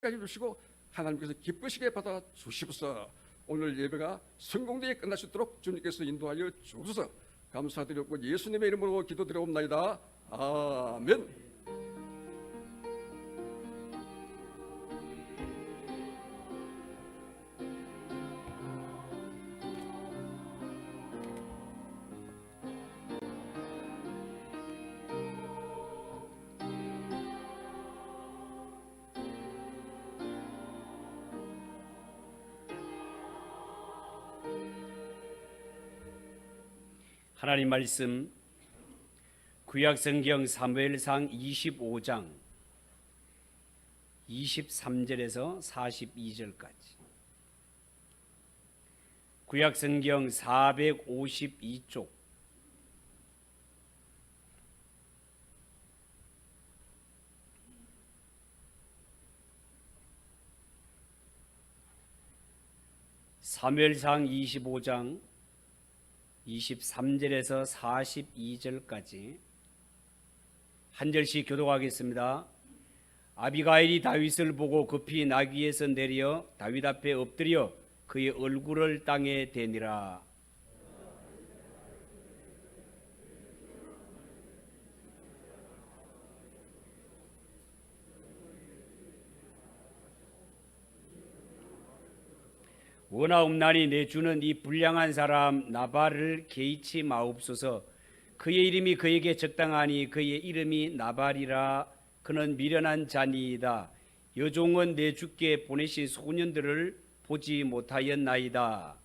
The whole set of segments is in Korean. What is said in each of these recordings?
까지 주시고 하나님께서 기쁘시게 받아 주시옵소서. 오늘 예배가 성공되게 끝날 수 있도록 주님께서 인도하여 주옵소서. 감사드렸고 예수님의 이름으로 기도드려옵나이다. 아멘. 하나님 말씀 구약성경 사무엘상 25장 23절에서 42절까지 구약성경 452쪽 사무엘상 25장 23절에서 42절까지 한 절씩 교독하겠습니다. 아비가일이 다윗을 보고 급히 나귀에서 내려 다윗 앞에 엎드려 그의 얼굴을 땅에 대니라. 원하옵나니 내 주는 이 불량한 사람 나발을 개의치 마옵소서. 그의 이름이 그에게 적당하니 그의 이름이 나발이라. 그는 미련한 자니이다. 여종은 내 주께 보내신 소년들을 보지 못하였나이다.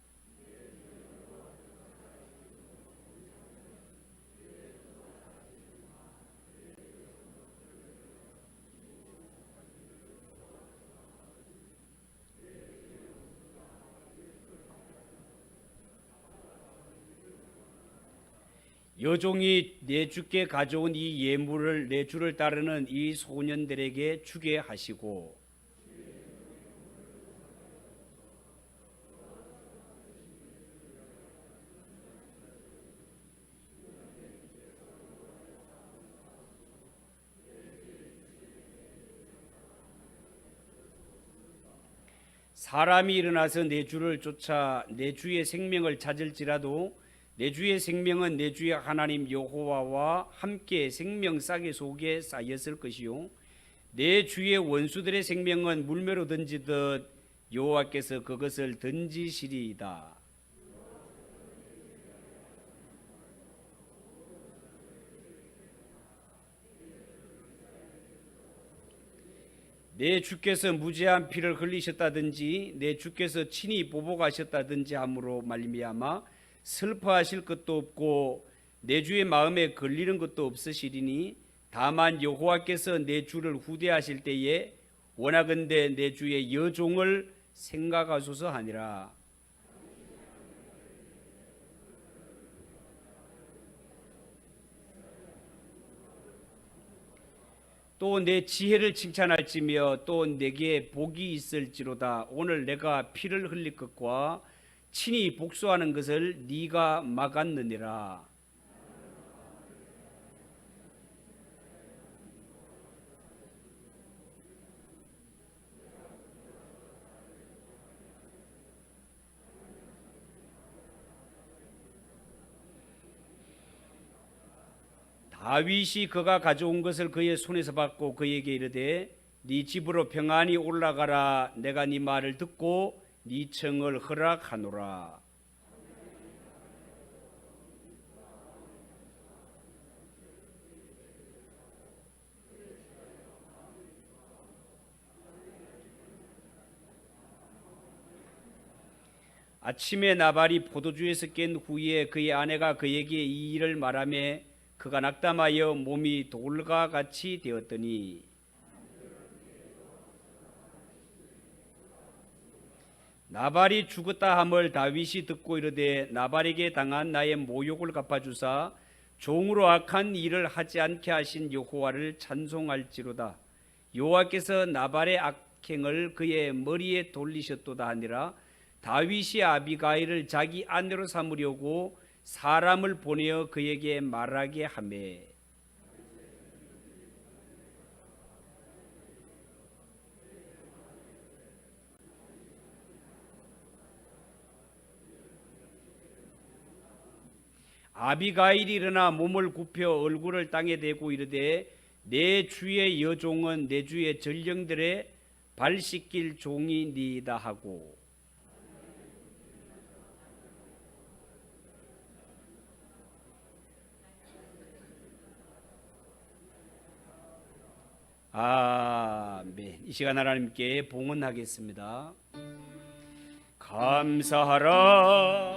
여종이 내 주께 가져온 이 예물을 내 주를 따르는 이 소년들에게 주게 하시고 사람이 일어나서 내 주를 쫓아 내 주의 생명을 찾을지라도 내 주의 생명은 내 주의 하나님 여호와와 함께 생명 싸개 속에 쌓였을 것이요 내 주의 원수들의 생명은 물매로 던지듯 여호와께서 그것을 던지시리이다. 내 주께서 무죄한 피를 흘리셨다든지 내 주께서 친히 보복하셨다든지 함으로 말미암아 슬퍼하실 것도 없고 내 주의 마음에 걸리는 것도 없으시리니 다만 여호와께서 내 주를 후대하실 때에 원하건대 내 주의 여종을 생각하소서 하니라. 또 내 지혜를 칭찬할지며 또 내게 복이 있을지로다. 오늘 내가 피를 흘릴 것과 친히 복수하는 것을 네가 막았느니라. 다윗이 그가 가져온 것을 그의 손에서 받고 그에게 이르되 네 집으로 평안히 올라가라. 내가 네 말을 듣고 네 청을 허락하노라. 아침에 나발이 포도주에서 깬 후에 그의 아내가 그에게 이 일을 말하며 그가 낙담하여 몸이 돌과 같이 되었더니 나발이 죽었다 함을 다윗이 듣고 이르되 나발에게 당한 나의 모욕을 갚아주사 종으로 악한 일을 하지 않게 하신 여호와를 찬송할지로다. 여호와께서 나발의 악행을 그의 머리에 돌리셨도다 하니라. 다윗이 아비가일을 자기 아내로 삼으려고 사람을 보내어 그에게 말하게 하매 아비가일이 일어나 몸을 굽혀 얼굴을 땅에 대고 이르되 내 주의 여종은 내 주의 전령들의 발 씻길 종이니이다 하고. 아멘. 이 시간 하나님께 봉헌하겠습니다. 감사하라.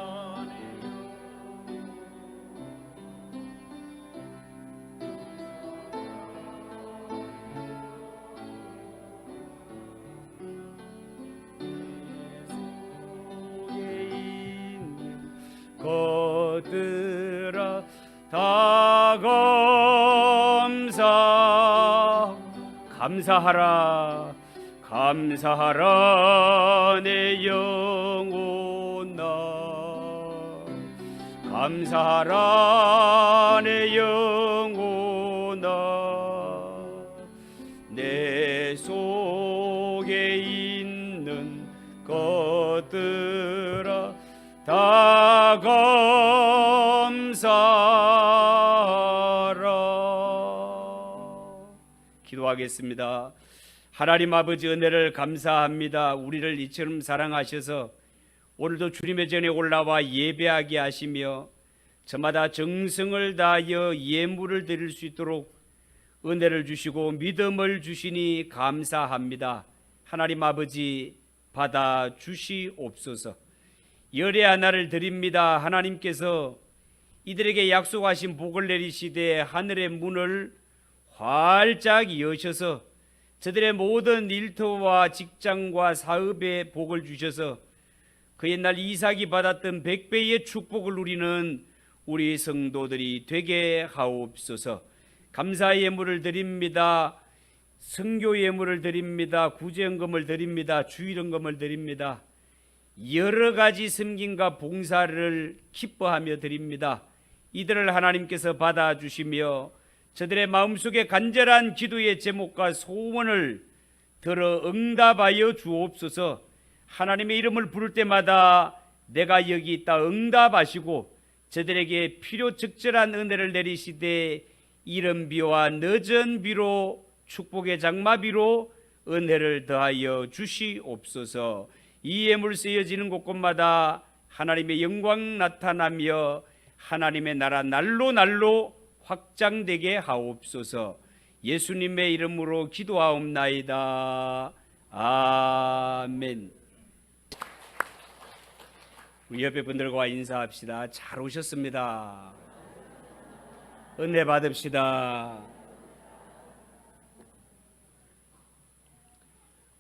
것들아 다 감사하라. 감사하라 내 영혼아. 감사하라 내 영혼아. 내 속에 있는 것들아 다 감사하라. 기도하겠습니다. 하나님 아버지, 은혜를 감사합니다. 우리를 이처럼 사랑하셔서 오늘도 주님의 전에 올라와 예배하게 하시며 저마다 정성을 다하여 예물을 드릴 수 있도록 은혜를 주시고 믿음을 주시니 감사합니다. 하나님 아버지, 받아 주시옵소서. 열의 하나를 드립니다. 하나님께서 이들에게 약속하신 복을 내리시되 하늘의 문을 활짝 여셔서 저들의 모든 일터와 직장과 사업에 복을 주셔서 그 옛날 이삭이 받았던 100배의 축복을 누리는 우리 성도들이 되게 하옵소서. 감사 예물을 드립니다. 선교 예물을 드립니다. 구제연금을 드립니다. 주일연금을 드립니다. 여러 가지 섬김과 봉사를 기뻐하며 드립니다. 이들을 하나님께서 받아주시며 저들의 마음속에 간절한 기도의 제목과 소원을 들어 응답하여 주옵소서. 하나님의 이름을 부를 때마다 내가 여기 있다 응답하시고 저들에게 필요 적절한 은혜를 내리시되 이른 비와 늦은 비로 축복의 장마비로 은혜를 더하여 주시옵소서. 이 예물 쓰여지는 곳곳마다 하나님의 영광 나타나며 하나님의 나라 날로 확장되게 하옵소서. 예수님의 이름으로 기도하옵나이다. 아멘. 우리 옆에 분들과 인사합시다. 잘 오셨습니다. 은혜 받읍시다.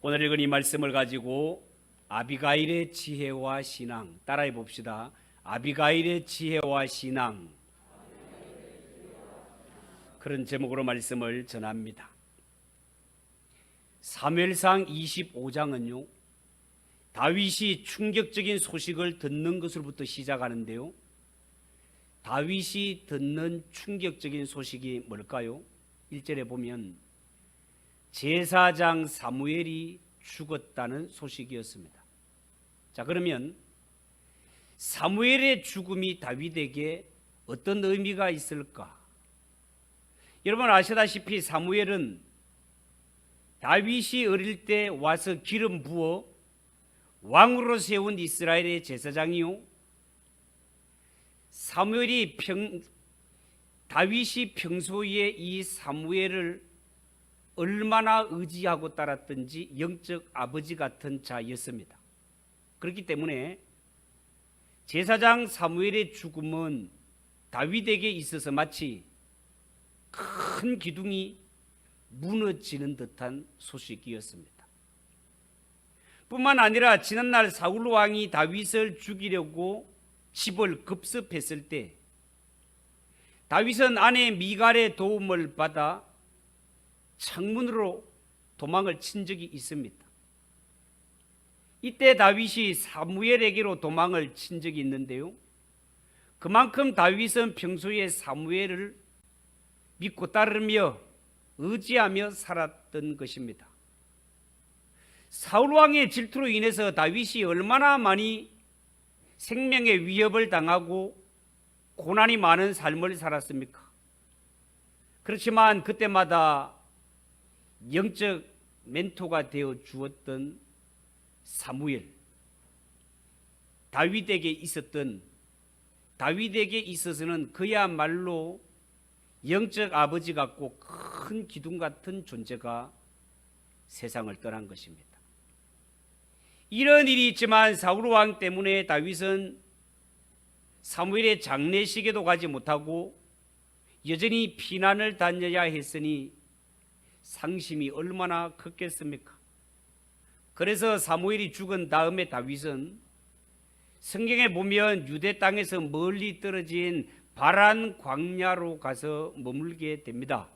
오늘 읽은 이 말씀을 가지고 아비가일의 지혜와 신앙 따라해 봅시다. 아비가일의 지혜와 신앙, 그런 제목으로 말씀을 전합니다. 사무엘상 25장은요 다윗이 충격적인 소식을 듣는 것으로부터 시작하는데요, 다윗이 듣는 충격적인 소식이 뭘까요? 1절에 보면 제사장 사무엘이 죽었다는 소식이었습니다. 자, 그러면 사무엘의 죽음이 다윗에게 어떤 의미가 있을까? 여러분 아시다시피 사무엘은 다윗이 어릴 때 와서 기름 부어 왕으로 세운 이스라엘의 제사장이요, 다윗이 평소에 이 사무엘을 얼마나 의지하고 따랐든지 영적 아버지 같은 자였습니다. 그렇기 때문에 제사장 사무엘의 죽음은 다윗에게 있어서 마치 큰 기둥이 무너지는 듯한 소식이었습니다. 뿐만 아니라 지난날 사울 왕이 다윗을 죽이려고 집을 급습했을 때 다윗은 아내 미갈의 도움을 받아 창문으로 도망을 친 적이 있습니다. 이때 다윗이 사무엘에게로 도망을 친 적이 있는데요, 그만큼 다윗은 평소에 사무엘을 믿고 따르며 의지하며 살았던 것입니다. 사울왕의 질투로 인해서 다윗이 얼마나 많이 생명의 위협을 당하고 고난이 많은 삶을 살았습니까? 그렇지만 그때마다 영적 멘토가 되어 주었던 사무엘, 다윗에게 있어서는 그야말로 영적 아버지 같고 큰 기둥 같은 존재가 세상을 떠난 것입니다. 이런 일이 있지만 사울 왕 때문에 다윗은 사무엘의 장례식에도 가지 못하고 여전히 피난을 다녀야 했으니 상심이 얼마나 컸겠습니까? 그래서 사무엘이 죽은 다음에 다윗은 성경에 보면 유대 땅에서 멀리 떨어진 바란 광야로 가서 머물게 됩니다.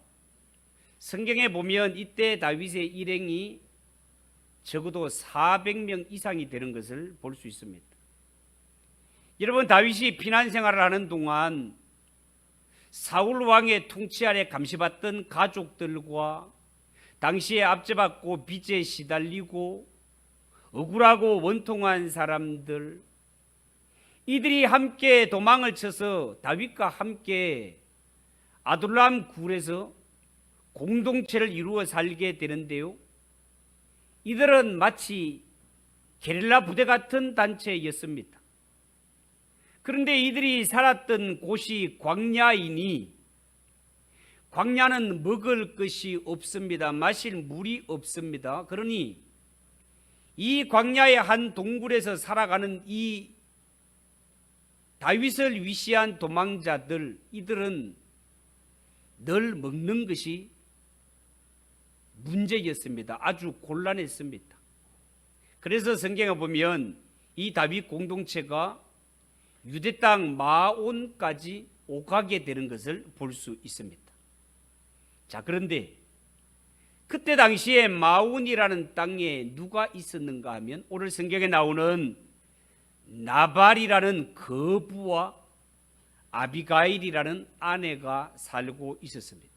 성경에 보면 이때 다윗의 일행이 적어도 400명 이상이 되는 것을 볼 수 있습니다. 여러분, 다윗이 피난 생활을 하는 동안 사울 왕의 통치 아래 감시받던 가족들과 당시에 압제받고 빚에 시달리고 억울하고 원통한 사람들, 이들이 함께 도망을 쳐서 다윗과 함께 아둘람 굴에서 공동체를 이루어 살게 되는데요, 이들은 마치 게릴라 부대 같은 단체였습니다. 그런데 이들이 살았던 곳이 광야이니 광야는 먹을 것이 없습니다. 마실 물이 없습니다. 그러니 이 광야의 한 동굴에서 살아가는 이 다윗을 위시한 도망자들, 이들은 늘 먹는 것이 문제였습니다. 아주 곤란했습니다. 그래서 성경에 보면 이 다윗 공동체가 유대 땅 마온까지 오가게 되는 것을 볼 수 있습니다. 자, 그런데 그때 당시에 마온이라는 땅에 누가 있었는가 하면 오늘 성경에 나오는 나발이라는 거부와 아비가일이라는 아내가 살고 있었습니다.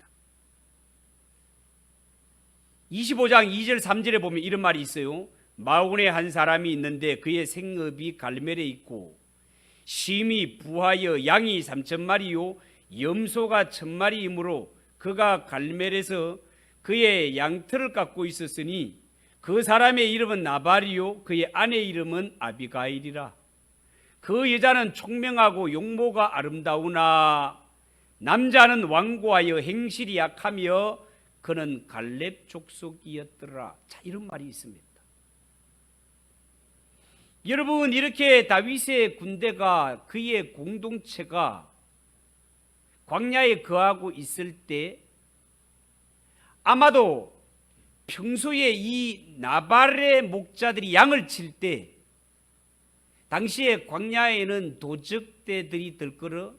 25장 2절 3절에 보면 이런 말이 있어요. 마온에 한 사람이 있는데 그의 생업이 갈멜에 있고 심이 부하여 양이 3,000마리요 염소가 1,000마리이므로 그가 갈멜에서 그의 양털을 깎고 있었으니 그 사람의 이름은 나발이요 그의 아내 이름은 아비가일이라. 그 여자는 총명하고 용모가 아름다우나 남자는 완고하여 행실이 약하며 그는 갈렙 족속이었더라. 자, 이런 말이 있습니다. 여러분, 이렇게 다윗의 군대가, 그의 공동체가 광야에 거하고 있을 때 아마도 평소에 이 나발의 목자들이 양을 칠 때 당시에 광야에는 도적대들이 들끓어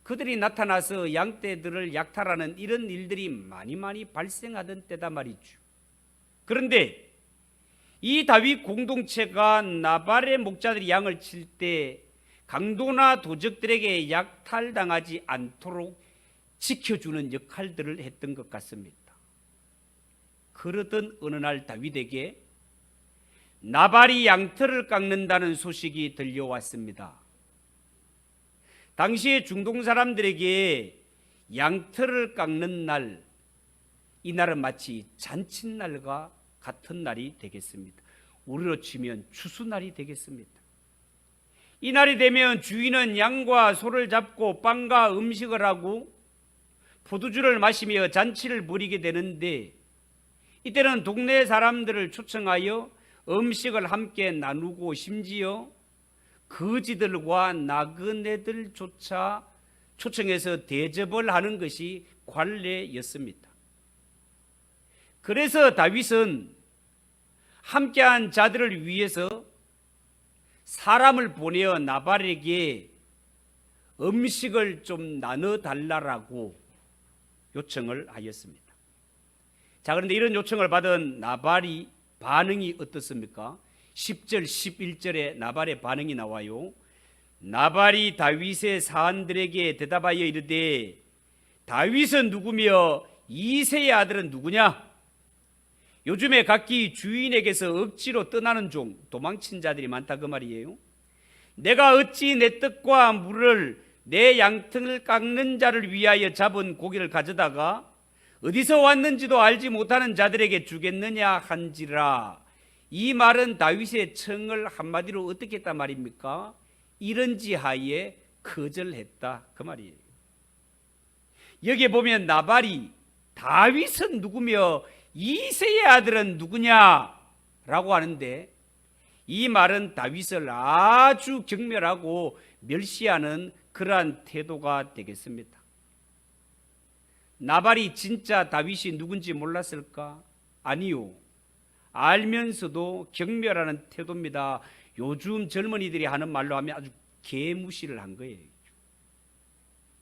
그들이 나타나서 양떼들을 약탈하는 이런 일들이 많이 발생하던 때다 말이죠. 그런데 이 다윗 공동체가 나발의 목자들이 양을 칠 때 강도나 도적들에게 약탈당하지 않도록 지켜주는 역할들을 했던 것 같습니다. 그러던 어느 날 다윗에게 나발이 양털을 깎는다는 소식이 들려왔습니다. 당시에 중동 사람들에게 양털을 깎는 날, 이 날은 마치 잔칫날과 같은 날이 되겠습니다. 우리로 치면 추수날이 되겠습니다. 이 날이 되면 주인은 양과 소를 잡고 빵과 음식을 하고 포도주를 마시며 잔치를 벌이게 되는데 이때는 동네 사람들을 초청하여 음식을 함께 나누고 심지어 거지들과 나그네들조차 초청해서 대접을 하는 것이 관례였습니다. 그래서 다윗은 함께한 자들을 위해서 사람을 보내어 나발에게 음식을 좀 나눠달라고 요청을 하였습니다. 자, 그런데 이런 요청을 받은 나발이 반응이 어떻습니까? 10절 11절에 나발의 반응이 나와요. 나발이 다윗의 사한들에게 대답하여 이르되 다윗은 누구며 이새의 아들은 누구냐? 요즘에 각기 주인에게서 억지로 떠나는 종, 도망친 자들이 많다 그 말이에요. 내가 어찌 내 떡과 물을 내 양털을 깎는 자를 위하여 잡은 고기를 가져다가 어디서 왔는지도 알지 못하는 자들에게 주겠느냐 한지라. 이 말은 다윗의 청을 한마디로 어떻게 했단 말입니까? 이런지하에 거절했다 그 말이에요. 여기에 보면 나발이 다윗은 누구며 이새의 아들은 누구냐라고 하는데, 이 말은 다윗을 아주 경멸하고 멸시하는 그러한 태도가 되겠습니다. 나발이 진짜 다윗이 누군지 몰랐을까? 아니요. 알면서도 경멸하는 태도입니다. 요즘 젊은이들이 하는 말로 하면 아주 개무시를 한 거예요.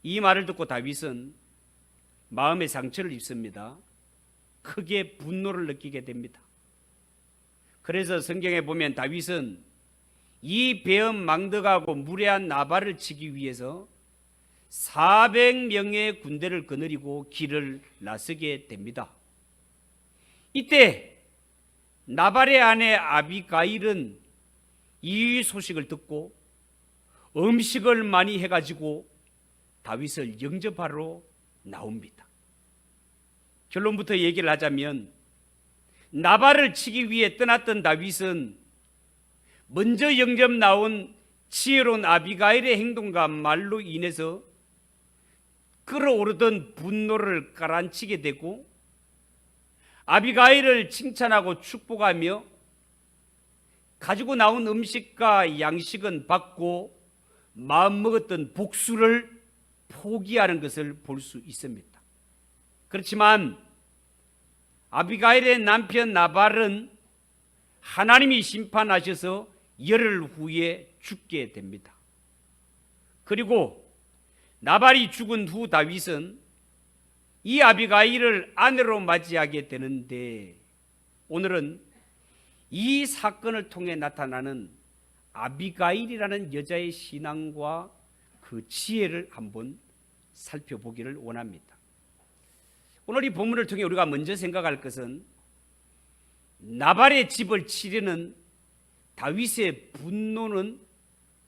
이 말을 듣고 다윗은 마음의 상처를 입습니다. 크게 분노를 느끼게 됩니다. 그래서 성경에 보면 다윗은 이 배은 망덕하고 무례한 나발을 치기 위해서 400명의 군대를 거느리고 길을 나서게 됩니다. 이때 나발의 아내 아비가일은 이 소식을 듣고 음식을 많이 해가지고 다윗을 영접하러 나옵니다. 결론부터 얘기를 하자면 나발을 치기 위해 떠났던 다윗은 먼저 영접 나온 지혜로운 아비가일의 행동과 말로 인해서 끓어오르던 분노를 가라앉히게 되고, 아비가일을 칭찬하고 축복하며 가지고 나온 음식과 양식은 받고 마음먹었던 복수를 포기하는 것을 볼 수 있습니다. 그렇지만 아비가일의 남편 나발은 하나님이 심판하셔서 열흘 후에 죽게 됩니다. 그리고 나발이 죽은 후 다윗은 이 아비가일을 아내로 맞이하게 되는데, 오늘은 이 사건을 통해 나타나는 아비가일이라는 여자의 신앙과 그 지혜를 한번 살펴보기를 원합니다. 오늘 이 본문을 통해 우리가 먼저 생각할 것은 나발의 집을 치려는 다윗의 분노는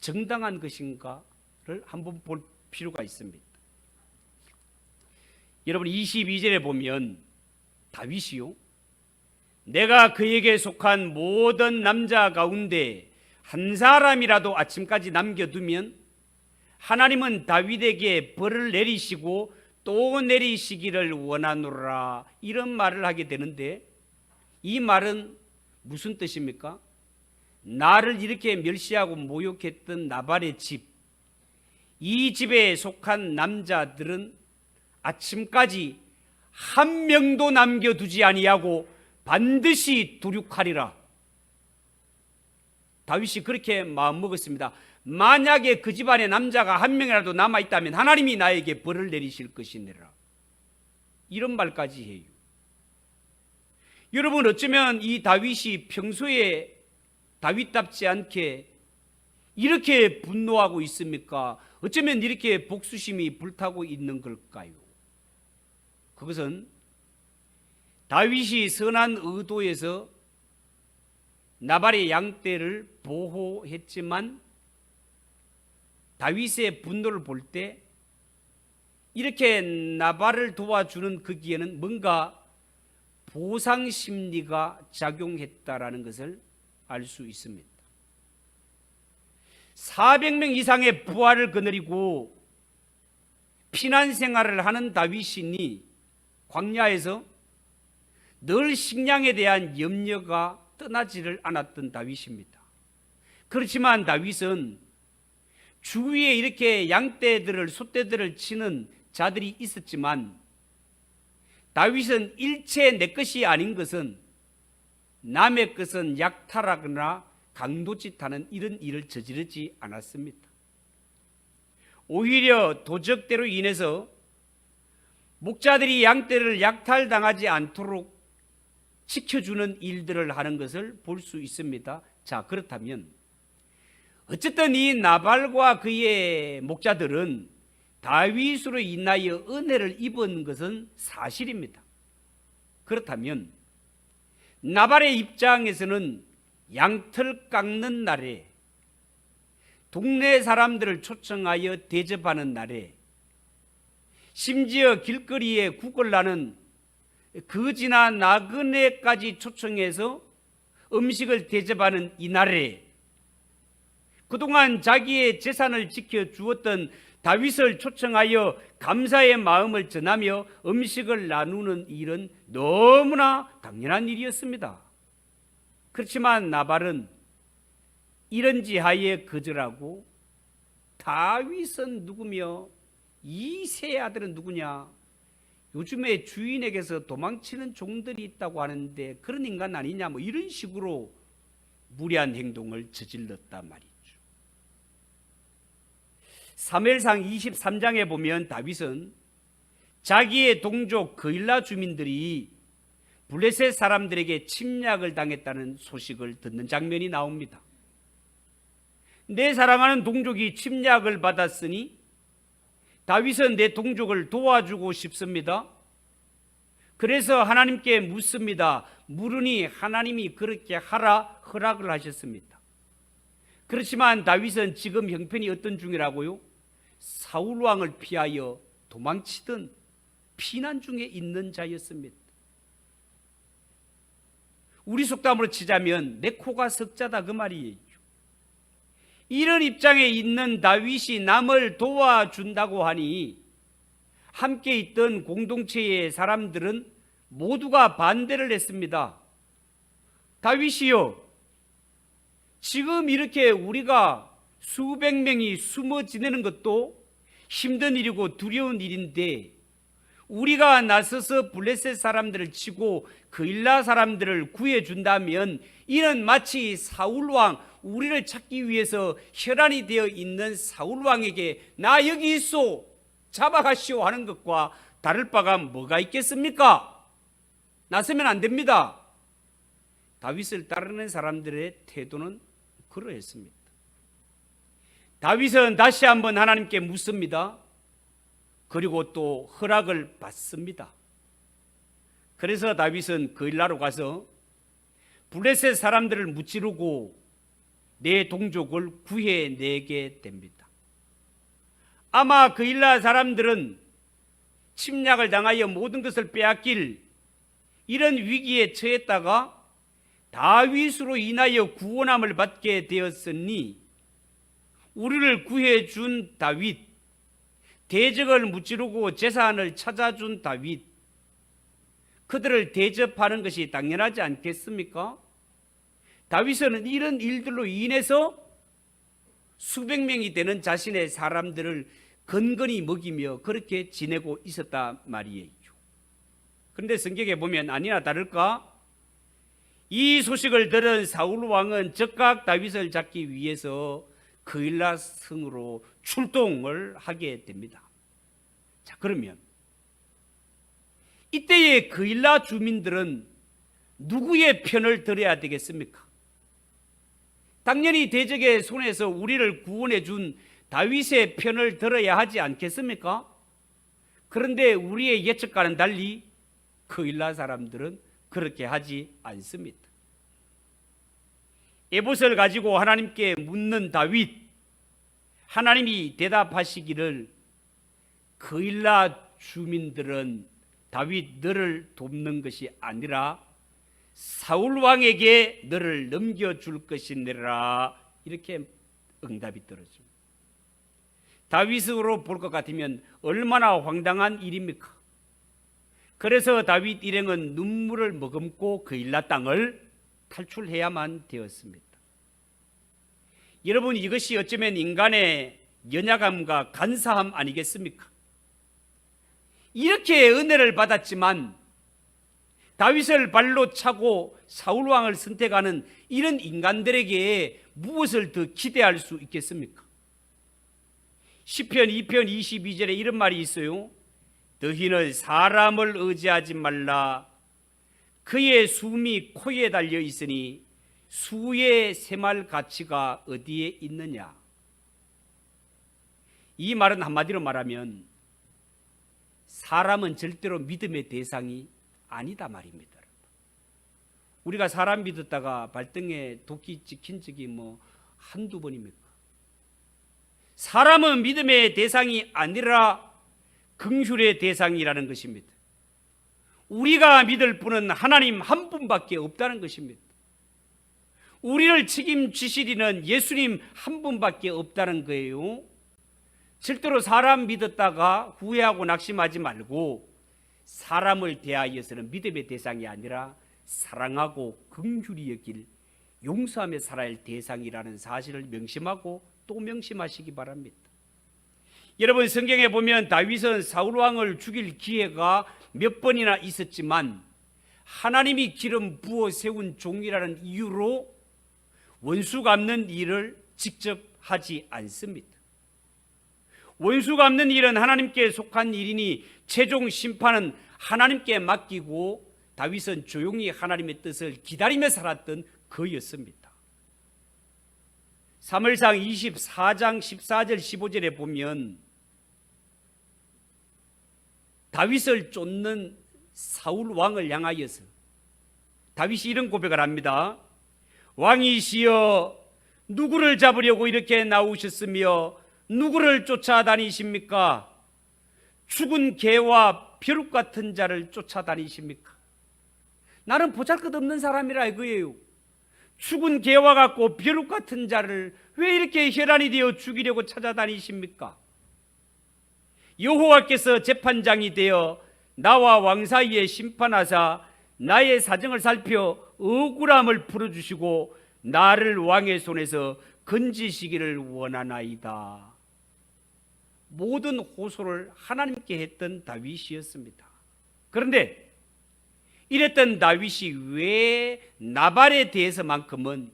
정당한 것인가를 한번 볼 필요가 있습니다. 여러분 22절에 보면 다윗이요, 내가 그에게 속한 모든 남자 가운데 한 사람이라도 아침까지 남겨두면 하나님은 다윗에게 벌을 내리시고 또 내리시기를 원하노라, 이런 말을 하게 되는데, 이 말은 무슨 뜻입니까? 나를 이렇게 멸시하고 모욕했던 나발의 집, 이 집에 속한 남자들은 아침까지 한 명도 남겨두지 아니하고 반드시 도륙하리라. 다윗이 그렇게 마음먹었습니다. 만약에 그 집안에 남자가 한 명이라도 남아있다면 하나님이 나에게 벌을 내리실 것이니라, 이런 말까지 해요. 여러분, 어쩌면 이 다윗이 평소에 다윗답지 않게 이렇게 분노하고 있습니까? 어쩌면 이렇게 복수심이 불타고 있는 걸까요? 그것은 다윗이 선한 의도에서 나발의 양떼를 보호했지만 다윗의 분노를 볼 때 이렇게 나발을 도와주는 거기에는 뭔가 보상 심리가 작용했다라는 것을 알 수 있습니다. 400명 이상의 부하를 거느리고 피난 생활을 하는 다윗이니 광야에서 늘 식량에 대한 염려가 떠나지를 않았던 다윗입니다. 그렇지만 다윗은 주위에 이렇게 양떼들을, 소떼들을 치는 자들이 있었지만 다윗은 일체 내 것이 아닌 것은, 남의 것은 약탈하거나 강도짓하는 이런 일을 저지르지 않았습니다. 오히려 도적대로 인해서 목자들이 양떼를 약탈당하지 않도록 지켜주는 일들을 하는 것을 볼 수 있습니다. 자, 그렇다면 어쨌든 이 나발과 그의 목자들은 다윗으로 인하여 은혜를 입은 것은 사실입니다. 그렇다면 나발의 입장에서는 양털 깎는 날에 동네 사람들을 초청하여 대접하는 날에 심지어 길거리에 구걸나는 거지나 나그네까지 초청해서 음식을 대접하는 이 날에 그동안 자기의 재산을 지켜주었던 다윗을 초청하여 감사의 마음을 전하며 음식을 나누는 일은 너무나 당연한 일이었습니다. 그렇지만 나발은 이런지하에 거절하고 다윗은 누구며 이 세 아들은 누구냐? 요즘에 주인에게서 도망치는 종들이 있다고 하는데 그런 인간 아니냐? 뭐 이런 식으로 무례한 행동을 저질렀단 말이죠. 사무엘상 23장에 보면 다윗은 자기의 동족 그일라 주민들이 블레셋 사람들에게 침략을 당했다는 소식을 듣는 장면이 나옵니다. 내 사랑하는 동족이 침략을 받았으니 다윗은 내 동족을 도와주고 싶습니다. 그래서 하나님께 묻습니다. 물으니 하나님이 그렇게 하라 허락을 하셨습니다. 그렇지만 다윗은 지금 형편이 어떤 중이라고요? 사울 왕을 피하여 도망치던 피난 중에 있는 자였습니다. 우리 속담으로 치자면 내 코가 석자다 그 말이에요. 이런 입장에 있는 다윗이 남을 도와준다고 하니 함께 있던 공동체의 사람들은 모두가 반대를 했습니다. 다윗이요, 지금 이렇게 우리가 수백 명이 숨어 지내는 것도 힘든 일이고 두려운 일인데 우리가 나서서 블레셋 사람들을 치고 그일라 사람들을 구해준다면 이는 마치 사울왕, 우리를 찾기 위해서 혈안이 되어 있는 사울왕에게 나 여기 있소 잡아가시오 하는 것과 다를 바가 뭐가 있겠습니까? 나서면 안 됩니다. 다윗을 따르는 사람들의 태도는 그러했습니다. 다윗은 다시 한번 하나님께 묻습니다. 그리고 또 허락을 받습니다. 그래서 다윗은 그일라로 가서 블레셋 사람들을 무찌르고 내 동족을 구해내게 됩니다. 아마 그일라 사람들은 침략을 당하여 모든 것을 빼앗길 이런 위기에 처했다가 다윗으로 인하여 구원함을 받게 되었으니 우리를 구해준 다윗, 대적을 무찌르고 재산을 찾아준 다윗, 그들을 대접하는 것이 당연하지 않겠습니까? 다윗은 이런 일들로 인해서 수백 명이 되는 자신의 사람들을 건건히 먹이며 그렇게 지내고 있었단 말이에요. 그런데 성경에 보면 아니나 다를까 이 소식을 들은 사울 왕은 즉각 다윗을 잡기 위해서 그일라 성으로 출동을 하게 됩니다. 자, 그러면 이때의 그일라 주민들은 누구의 편을 들어야 되겠습니까? 당연히 대적의 손에서 우리를 구원해 준 다윗의 편을 들어야 하지 않겠습니까? 그런데 우리의 예측과는 달리 그일라 사람들은 그렇게 하지 않습니다. 에봇을 가지고 하나님께 묻는 다윗, 하나님이 대답하시기를 그일라 주민들은 다윗 너를 돕는 것이 아니라 사울 왕에게 너를 넘겨줄 것이니라, 이렇게 응답이 떨어집니다. 다윗으로 볼 것 같으면 얼마나 황당한 일입니까? 그래서 다윗 일행은 눈물을 머금고 그일라 땅을 탈출해야만 되었습니다. 여러분, 이것이 어쩌면 인간의 연약함과 간사함 아니겠습니까? 이렇게 은혜를 받았지만 다윗을 발로 차고 사울 왕을 선택하는 이런 인간들에게 무엇을 더 기대할 수 있겠습니까? 시편 2편 22절에 이런 말이 있어요. 너희는 사람을 의지하지 말라. 그의 숨이 코에 달려 있으니 수의 샘할 가치가 어디에 있느냐. 이 말은 한마디로 말하면 사람은 절대로 믿음의 대상이 아니다 말입니다. 우리가 사람 믿었다가 발등에 도끼 찍힌 적이 한두 번입니까? 사람은 믿음의 대상이 아니라 긍휼의 대상이라는 것입니다. 우리가 믿을 분은 하나님 한 분밖에 없다는 것입니다. 우리를 책임지시리는 예수님 한 분밖에 없다는 거예요. 절대로 사람 믿었다가 후회하고 낙심하지 말고 사람을 대하여서는 믿음의 대상이 아니라 사랑하고 긍휼히 여길 용서하며 살아야 할 대상이라는 사실을 명심하고 또 명심하시기 바랍니다. 여러분, 성경에 보면 다윗은 사울 왕을 죽일 기회가 몇 번이나 있었지만 하나님이 기름 부어 세운 종이라는 이유로 원수 갚는 일을 직접 하지 않습니다. 원수 갚는 일은 하나님께 속한 일이니 최종 심판은 하나님께 맡기고 다윗은 조용히 하나님의 뜻을 기다리며 살았던 그였습니다. 사무엘상 24장 14절 15절에 보면 다윗을 쫓는 사울 왕을 향하여서 다윗이 이런 고백을 합니다. 왕이시여, 누구를 잡으려고 이렇게 나오셨으며 누구를 쫓아다니십니까? 죽은 개와 벼룩 같은 자를 쫓아다니십니까? 나는 보잘것없는 사람이라 이거예요. 죽은 개와 같고 벼룩 같은 자를 왜 이렇게 혈안이 되어 죽이려고 찾아다니십니까? 여호와께서 재판장이 되어 나와 왕 사이에 심판하사 나의 사정을 살펴 억울함을 풀어주시고 나를 왕의 손에서 건지시기를 원하나이다. 모든 호소를 하나님께 했던 다윗이었습니다. 그런데 이랬던 다윗이 왜 나발에 대해서만큼은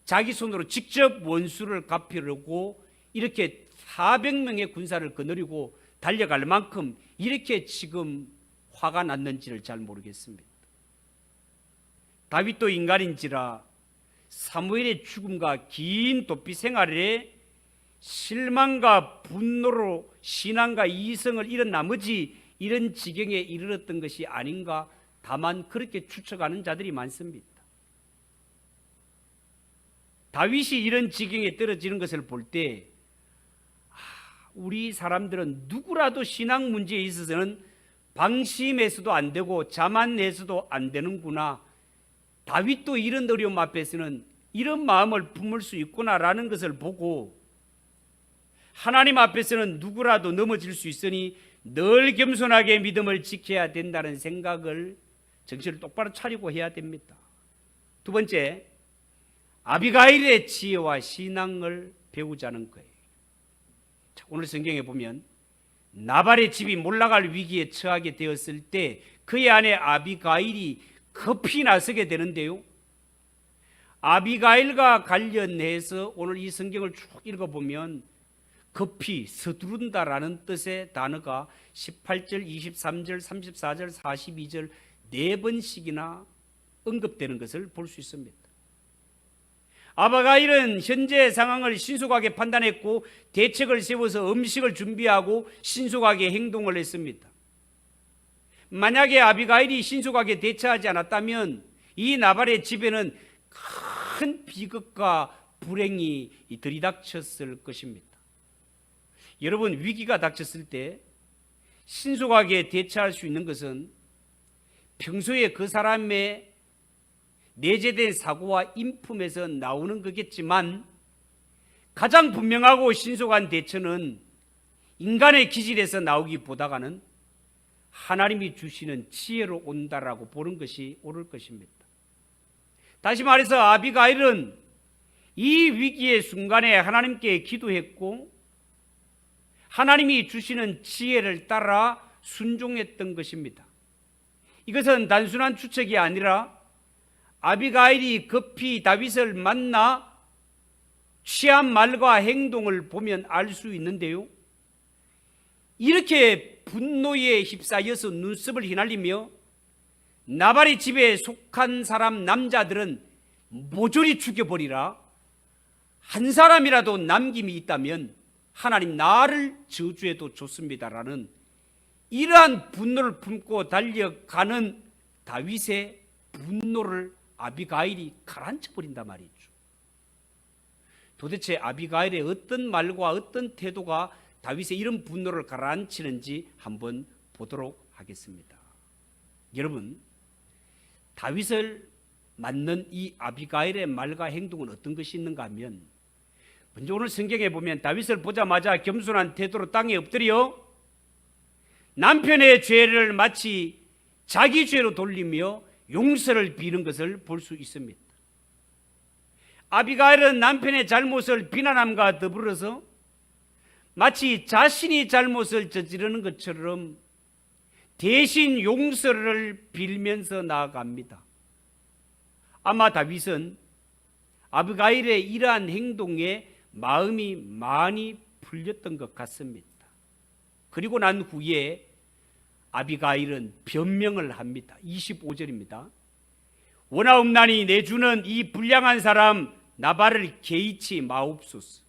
자기 손으로 직접 원수를 갚으려고 이렇게 400명의 군사를 거느리고 달려갈 만큼 이렇게 지금 화가 났는지를 잘 모르겠습니다. 다윗도 인간인지라 사무엘의 죽음과 긴 도피 생활에 실망과 분노로 신앙과 이성을 잃은 나머지 이런 지경에 이르렀던 것이 아닌가, 다만 그렇게 추측하는 자들이 많습니다. 다윗이 이런 지경에 떨어지는 것을 볼 때 우리 사람들은 누구라도 신앙 문제에 있어서는 방심해서도 안 되고 자만해서도 안 되는구나, 다윗도 이런 어려움 앞에서는 이런 마음을 품을 수 있구나라는 것을 보고 하나님 앞에서는 누구라도 넘어질 수 있으니 늘 겸손하게 믿음을 지켜야 된다는 생각을 정신을 똑바로 차리고 해야 됩니다. 두 번째, 아비가일의 지혜와 신앙을 배우자는 거예요. 자, 오늘 성경에 보면 나발의 집이 몰락할 위기에 처하게 되었을 때 그의 아내 아비가일이 급히 나서게 되는데요. 아비가일과 관련해서 오늘 이 성경을 쭉 읽어보면 급히 서두른다라는 뜻의 단어가 18절, 23절, 34절, 42절 4번씩이나 언급되는 것을 볼 수 있습니다. 아비가일은 현재 상황을 신속하게 판단했고 대책을 세워서 음식을 준비하고 신속하게 행동을 했습니다. 만약에 아비가일이 신속하게 대처하지 않았다면 이 나발의 집에는 큰 비극과 불행이 들이닥쳤을 것입니다. 여러분, 위기가 닥쳤을 때 신속하게 대처할 수 있는 것은 평소에 그 사람의 내재된 사고와 인품에서 나오는 거겠지만 가장 분명하고 신속한 대처는 인간의 기질에서 나오기보다는 하나님이 주시는 지혜로 온다라고 보는 것이 옳을 것입니다. 다시 말해서 아비가일은 이 위기의 순간에 하나님께 기도했고 하나님이 주시는 지혜를 따라 순종했던 것입니다. 이것은 단순한 추측이 아니라 아비가일이 급히 다윗을 만나 취한 말과 행동을 보면 알 수 있는데요. 이렇게 분노에 휩싸여서 눈썹을 휘날리며 나발의 집에 속한 사람 남자들은 모조리 죽여버리라, 한 사람이라도 남김이 있다면 하나님 나를 저주해도 좋습니다라는 이러한 분노를 품고 달려가는 다윗의 분노를 아비가일이 가라앉혀 버린단 말이죠. 도대체 아비가일의 어떤 말과 어떤 태도가 다윗의 이런 분노를 가라앉히는지 한번 보도록 하겠습니다. 여러분, 다윗을 맞는 이 아비가일의 말과 행동은 어떤 것이 있는가 하면, 먼저 오늘 성경에 보면 다윗을 보자마자 겸손한 태도로 땅에 엎드려 남편의 죄를 마치 자기 죄로 돌리며 용서를 비는 것을 볼 수 있습니다. 아비가일은 남편의 잘못을 비난함과 더불어서 마치 자신이 잘못을 저지르는 것처럼 대신 용서를 빌면서 나아갑니다. 아마 다윗은 아비가일의 이러한 행동에 마음이 많이 풀렸던 것 같습니다. 그리고 난 후에 아비가일은 변명을 합니다. 25절입니다. 원하옵나니 내 주는 이 불량한 사람 나발을 개의치 마옵소서.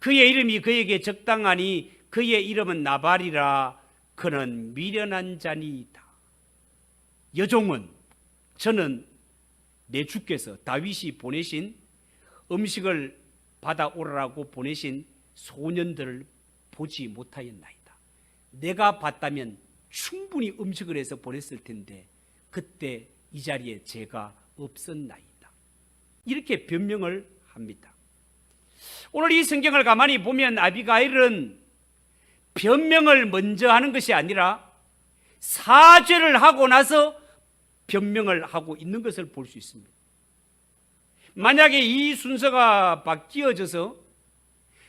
그의 이름이 그에게 적당하니 그의 이름은 나발이라. 그는 미련한 자니이다. 여종은, 저는 내 주께서 다윗이 보내신 음식을 받아오라고 보내신 소년들을 보지 못하였나이다. 내가 봤다면 충분히 음식을 해서 보냈을 텐데 그때 이 자리에 제가 없었나이다. 이렇게 변명을 합니다. 오늘 이 성경을 가만히 보면 아비가일은 변명을 먼저 하는 것이 아니라 사죄를 하고 나서 변명을 하고 있는 것을 볼 수 있습니다. 만약에 이 순서가 바뀌어져서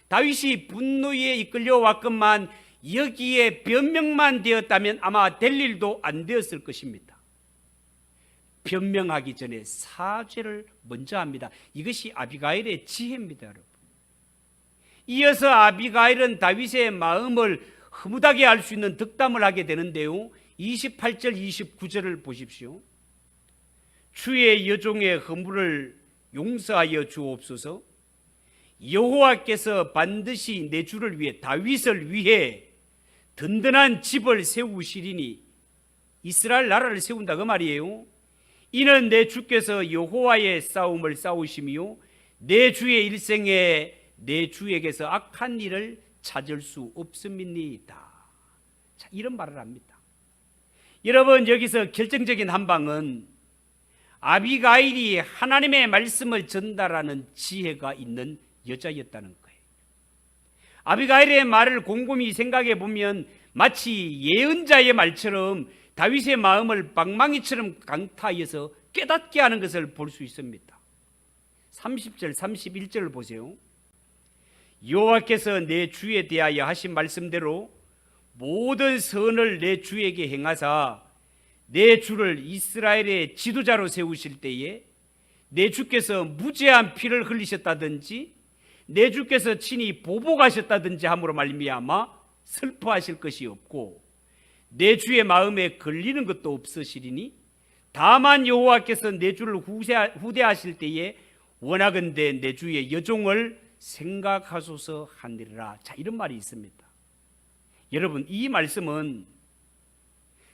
다윗이 분노에 이끌려 왔건만 여기에 변명만 되었다면 아마 될 일도 안 되었을 것입니다. 변명하기 전에 사죄를 먼저 합니다. 이것이 아비가일의 지혜입니다, 여러분. 이어서 아비가일은 다윗의 마음을 흐뭇하게 할 수 있는 덕담을 하게 되는데요. 28절 29절을 보십시오. 주의 여종의 허물을 용서하여 주옵소서. 여호와께서 반드시 내 주를 위해, 다윗을 위해 든든한 집을 세우시리니, 이스라엘 나라를 세운다 그 말이에요. 이는 내 주께서 여호와의 싸움을 싸우시며 내 주의 일생에 내 주에게서 악한 일을 찾을 수 없음이니이다. 자, 이런 말을 합니다. 여러분, 여기서 결정적인 한 방은 아비가일이 하나님의 말씀을 전달하는 지혜가 있는 여자였다는 거예요. 아비가일의 말을 곰곰이 생각해 보면 마치 예언자의 말처럼 다윗의 마음을 방망이처럼 강타해서 깨닫게 하는 것을 볼 수 있습니다. 30절 31절을 보세요. 여호와께서 내 주에 대하여 하신 말씀대로 모든 선을 내 주에게 행하사 내 주를 이스라엘의 지도자로 세우실 때에 내 주께서 무죄한 피를 흘리셨다든지 내 주께서 친히 보복하셨다든지 함으로 말미암아 슬퍼하실 것이 없고 내 주의 마음에 걸리는 것도 없으시리니 다만 여호와께서 내 주를 후대하실 때에 원하건대 내 주의 여종을 생각하소서 하니라. 자, 이런 말이 있습니다. 여러분, 이 말씀은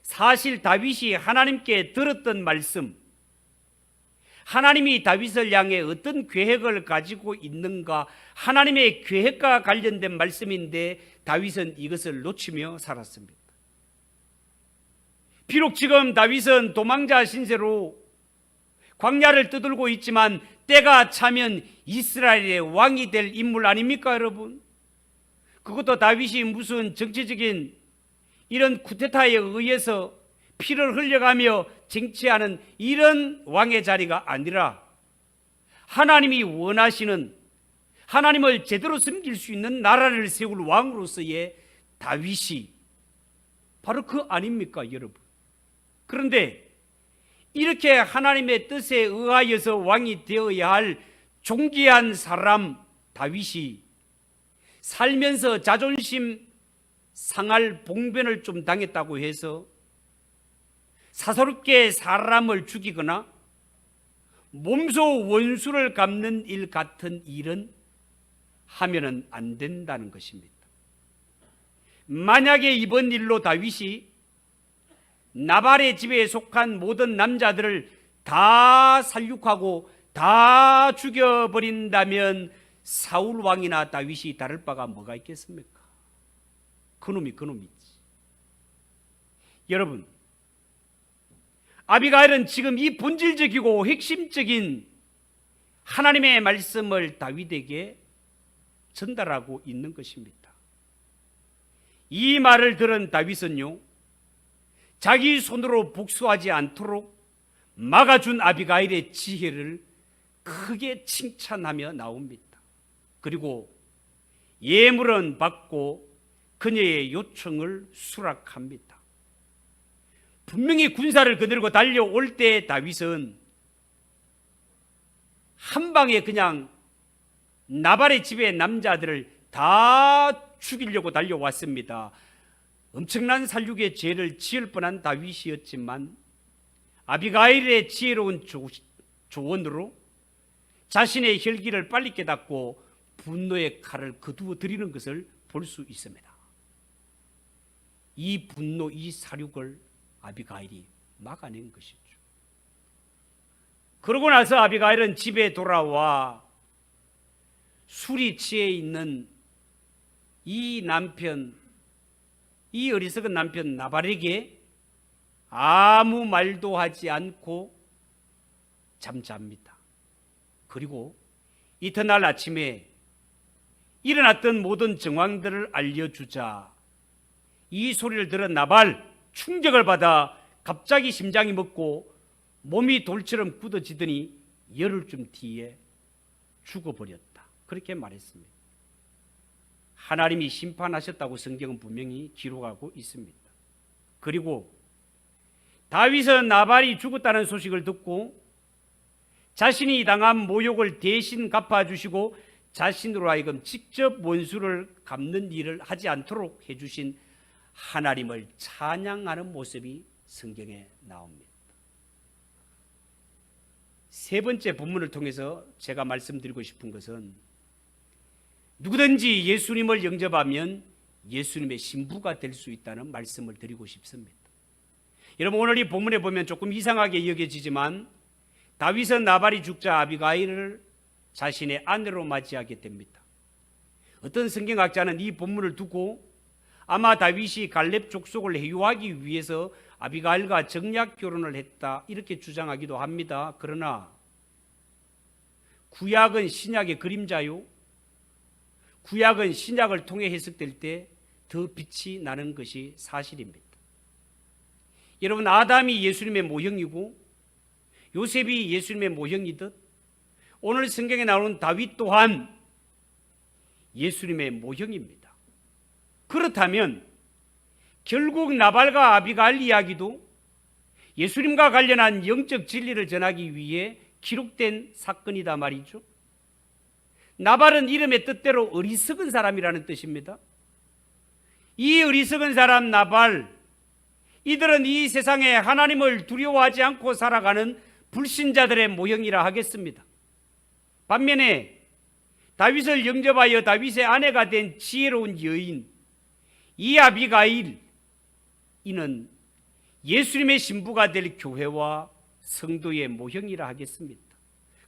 사실 다윗이 하나님께 들었던 말씀, 하나님이 다윗을 향해 어떤 계획을 가지고 있는가, 하나님의 계획과 관련된 말씀인데 다윗은 이것을 놓치며 살았습니다. 비록 지금 다윗은 도망자 신세로 광야를 떠돌고 있지만 때가 차면 이스라엘의 왕이 될 인물 아닙니까, 여러분? 그것도 다윗이 무슨 정치적인 이런 쿠데타에 의해서 피를 흘려가며 쟁취하는 이런 왕의 자리가 아니라 하나님이 원하시는, 하나님을 제대로 섬길 수 있는 나라를 세울 왕으로서의 다윗이 바로 그 아닙니까, 여러분? 그런데 이렇게 하나님의 뜻에 의하여서 왕이 되어야 할 존귀한 사람 다윗이 살면서 자존심 상할 봉변을 좀 당했다고 해서 사사롭게 사람을 죽이거나 몸소 원수를 갚는 일 같은 일은 하면은 안 된다는 것입니다. 만약에 이번 일로 다윗이 나발의 집에 속한 모든 남자들을 다 살육하고 다 죽여버린다면 사울 왕이나 다윗이 다를 바가 뭐가 있겠습니까? 그놈이지. 여러분, 아비가일은 지금 이 본질적이고 핵심적인 하나님의 말씀을 다윗에게 전달하고 있는 것입니다. 이 말을 들은 다윗은요, 자기 손으로 복수하지 않도록 막아준 아비가일의 지혜를 크게 칭찬하며 나옵니다. 그리고 예물은 받고 그녀의 요청을 수락합니다. 분명히 군사를 거느리고 달려올 때 다윗은 한 방에 그냥 나발의 집의 남자들을 다 죽이려고 달려왔습니다. 엄청난 살육의 죄를 지을 뻔한 다윗이었지만 아비가일의 지혜로운 조언으로 자신의 혈기를 빨리 깨닫고 분노의 칼을 거두어 들이는 것을 볼 수 있습니다. 이 분노, 이 살육을 아비가일이 막아낸 것이죠. 그러고 나서 아비가일은 집에 돌아와 술이 취해 있는 이 남편, 이 어리석은 남편 나발에게 아무 말도 하지 않고 잠잡니다. 그리고 이튿날 아침에 일어났던 모든 정황들을 알려주자 이 소리를 들은 나발 충격을 받아 갑자기 심장이 멎고 몸이 돌처럼 굳어지더니 열흘쯤 뒤에 죽어버렸다. 그렇게 말했습니다. 하나님이 심판하셨다고 성경은 분명히 기록하고 있습니다. 그리고 다윗은 나발이 죽었다는 소식을 듣고 자신이 당한 모욕을 대신 갚아주시고 자신으로 하여금 직접 원수를 갚는 일을 하지 않도록 해주신 하나님을 찬양하는 모습이 성경에 나옵니다. 세 번째 본문을 통해서 제가 말씀드리고 싶은 것은 누구든지 예수님을 영접하면 예수님의 신부가 될 수 있다는 말씀을 드리고 싶습니다. 여러분, 오늘 이 본문에 보면 조금 이상하게 여겨지지만 다윗은 나발이 죽자 아비가일을 자신의 아내로 맞이하게 됩니다. 어떤 성경학자는 이 본문을 두고 아마 다윗이 갈렙 족속을 해유하기 위해서 아비가일과 정략 결혼을 했다 이렇게 주장하기도 합니다. 그러나 구약은 신약의 그림자요, 구약은 신약을 통해 해석될 때 더 빛이 나는 것이 사실입니다. 여러분, 아담이 예수님의 모형이고 요셉이 예수님의 모형이듯 오늘 성경에 나오는 다윗 또한 예수님의 모형입니다. 그렇다면 결국 나발과 아비가일 이야기도 예수님과 관련한 영적 진리를 전하기 위해 기록된 사건이다 말이죠. 나발은 이름의 뜻대로 어리석은 사람이라는 뜻입니다. 이 어리석은 사람 나발, 이들은 이 세상에 하나님을 두려워하지 않고 살아가는 불신자들의 모형이라 하겠습니다. 반면에 다윗을 영접하여 다윗의 아내가 된 지혜로운 여인 이 아비가일, 이는 예수님의 신부가 될 교회와 성도의 모형이라 하겠습니다.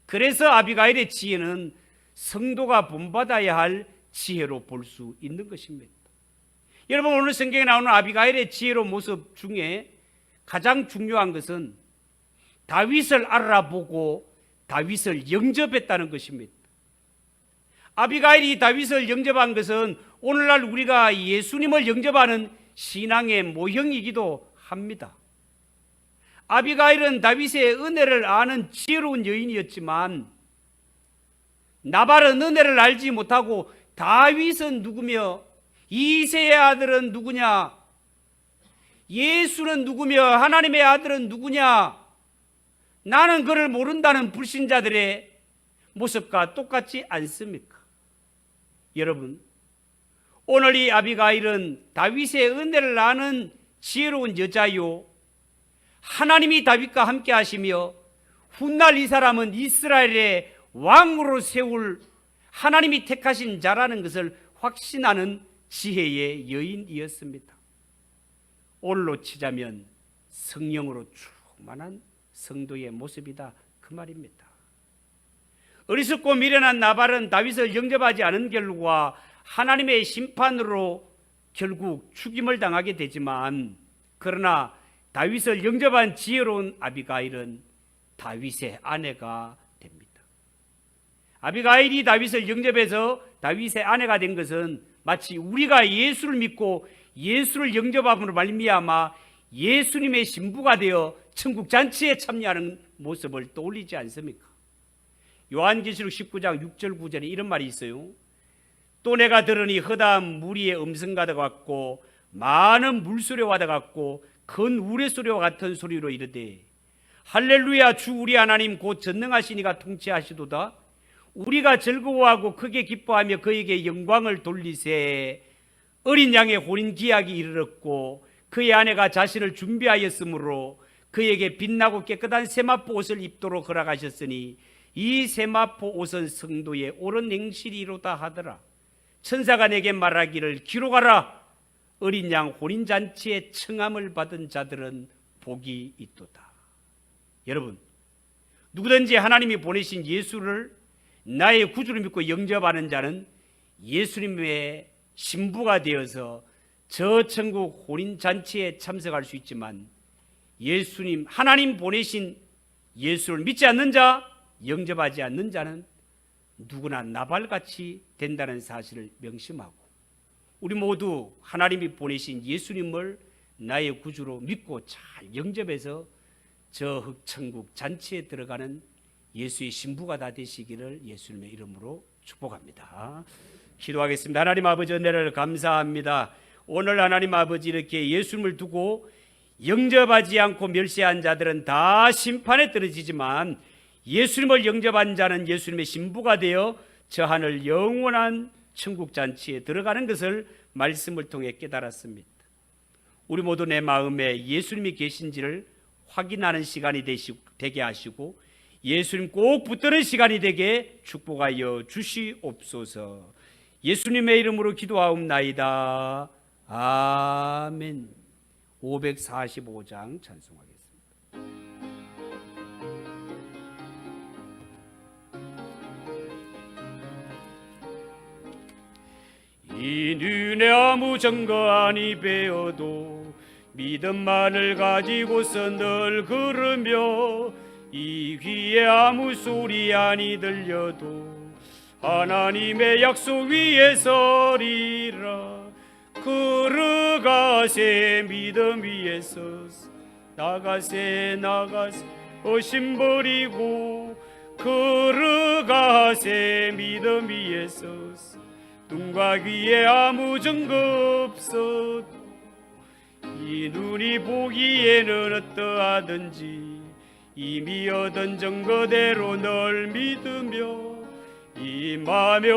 그래서 아비가일의 지혜는 성도가 본받아야 할 지혜로 볼 수 있는 것입니다. 여러분, 오늘 성경에 나오는 아비가일의 지혜로운 모습 중에 가장 중요한 것은 다윗을 알아보고 다윗을 영접했다는 것입니다. 아비가일이 다윗을 영접한 것은 오늘날 우리가 예수님을 영접하는 신앙의 모형이기도 합니다. 아비가일은 다윗의 은혜를 아는 지혜로운 여인이었지만 나발은 은혜를 알지 못하고 다윗은 누구며 이새의 아들은 누구냐, 예수는 누구며 하나님의 아들은 누구냐, 나는 그를 모른다는 불신자들의 모습과 똑같지 않습니까? 여러분, 오늘 이 아비가일은 다윗의 은혜를 아는 지혜로운 여자요, 하나님이 다윗과 함께 하시며 훗날 이 사람은 이스라엘의 왕으로 세울 하나님이 택하신 자라는 것을 확신하는 지혜의 여인이었습니다. 오늘로 치자면 성령으로 충만한 성도의 모습이다 그 말입니다. 어리석고 미련한 나발은 다윗을 영접하지 않은 결과 하나님의 심판으로 결국 죽임을 당하게 되지만, 그러나 다윗을 영접한 지혜로운 아비가일은 다윗의 아내가 됩니다. 아비가일이 다윗을 영접해서 다윗의 아내가 된 것은 마치 우리가 예수를 믿고 예수를 영접함으로 말미암아 예수님의 신부가 되어 천국 잔치에 참여하는 모습을 떠올리지 않습니까? 요한계시록 19장 6절 9절에 이런 말이 있어요. 또 내가 들으니 허다한 무리의 음성과 같고 많은 물소리와 같고 큰 우레소리와 같은 소리로 이르되 할렐루야, 주 우리 하나님 곧 전능하신 이가 통치하시도다. 우리가 즐거워하고 크게 기뻐하며 그에게 영광을 돌리세. 어린 양의 혼인 기약이 이르렀고 그의 아내가 자신을 준비하였으므로 그에게 빛나고 깨끗한 세마포 옷을 입도록 허락하셨으니 이 세마포 옷은 성도의 옳은 행실이로다 하더라. 천사가 내게 말하기를 기록하라. 어린 양 혼인잔치에 청함을 받은 자들은 복이 있도다. 여러분, 누구든지 하나님이 보내신 예수를 나의 구주로 믿고 영접하는 자는 예수님의 신부가 되어서 저 천국 혼인잔치에 참석할 수 있지만, 예수님, 하나님 보내신 예수를 믿지 않는 자, 영접하지 않는 자는 누구나 나발같이 된다는 사실을 명심하고, 우리 모두 하나님이 보내신 예수님을 나의 구주로 믿고 잘 영접해서 저 흑천국 잔치에 들어가는 예수의 신부가 다 되시기를 예수님의 이름으로 축복합니다. 기도하겠습니다. 하나님 아버지, 은혜를 감사합니다. 오늘 하나님 아버지, 이렇게 예수님을 두고 영접하지 않고 멸시한 자들은 다 심판에 떨어지지만 예수님을 영접한 자는 예수님의 신부가 되어 저 하늘 영원한 천국 잔치에 들어가는 것을 말씀을 통해 깨달았습니다. 우리 모두 내 마음에 예수님이 계신지를 확인하는 시간이 되게 하시고 예수님 꼭 붙드는 시간이 되게 축복하여 주시옵소서. 예수님의 이름으로 기도하옵나이다. 아멘. 545장 찬송하겠습니다. 이 눈에 아무 증거 아니 배어도 믿음만을 가지고서 늘 걸으며 이 귀에 아무 소리 아니 들려도 하나님의 약속 위에 서리라. 걸어가세 믿음 위에 서서 나가세 의심 버리고 걸어가세 믿음 위에 서서 눈과 귀에 아무 증거 없어도 이 눈이 보기에는 어떠하든지 이미 얻은 증거대로 널 믿으며 이 마음에